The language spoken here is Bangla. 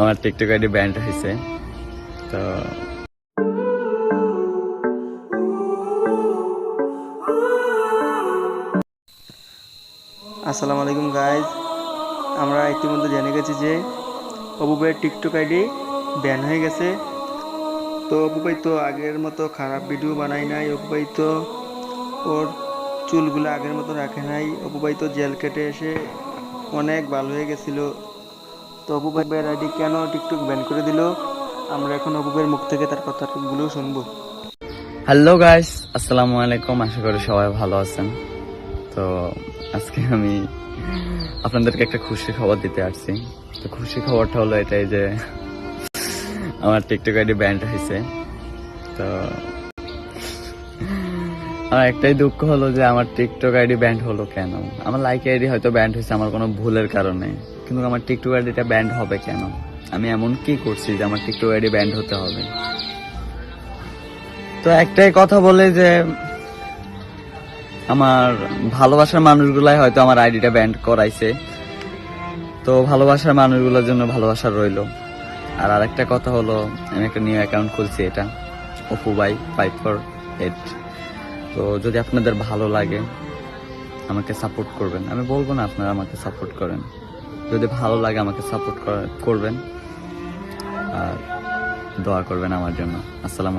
আমার টিকটক আইডি ব্যান্ড হয়েছে। তো আসসালামু আলাইকুম গাইজ, আমরা ইতিমধ্যে জেনে গেছি যে অপু ভাইয়ের টিকটক আইডি ব্যান হয়ে গেছে। তো অপু ভাই তো আগের মতো খারাপ ভিডিও বানায় নাই। অপু ভাই তো ওর চুলগুলো আগের মতো রাখে নাই। অপু ভাই তো জেল কেটে এসে অনেক ভালো হয়ে গেছিল। তো অপু ভাইয়ের আইডি কেন টিকটক ব্যান করে দিল, আমরা এখন অপু ভাইয়ের মুখ থেকে তার কথাগুলো শুনবো। হ্যালো গাইস, আসসালামু আলাইকুম। আশা করি সবাই ভালো আছেন। তো আজকে আমি আপনাদেরকে একটা খুশি খবর দিতে আসছি। তো খুশি খবরটা হলো এটাই যে আমার টিকটক আইডি ব্যান্ড হয়েছে। তো আমার একটাই দুঃখ হলো যে আমার টিকটক আইডি ব্যান্ড হলো কেন। আমার লাইক আইডি হয়তো ব্যান্ড হয়েছে আমার কোনো ভুলের কারণে, কিন্তু আমার টিকটক আইডিটা ব্যান্ড হবে কেন? আমি এমন কি করছি যে আমার টিকটক আইডি ব্যান্ড হতে হবে? তো একটাই কথা বলে যে আমার ভালোবাসার মানুষগুলাই হয়তো আমার আইডিটা ব্যান্ড করাইছে। তো ভালোবাসার মানুষগুলোর জন্য ভালোবাসা রইলো। আর আরেকটা কথা হলো, আমি একটা নিউ অ্যাকাউন্ট খুলছি, এটা অপু ভাই 548। তো যদি আপনাদের ভালো লাগে আমাকে সাপোর্ট করবেন। আমি বলবো না আপনারা আমাকে সাপোর্ট করেন, যদি ভালো লাগে আমাকে সাপোর্ট করবেন আর দোয়া করবেন আমার জন্য। আসসালাম।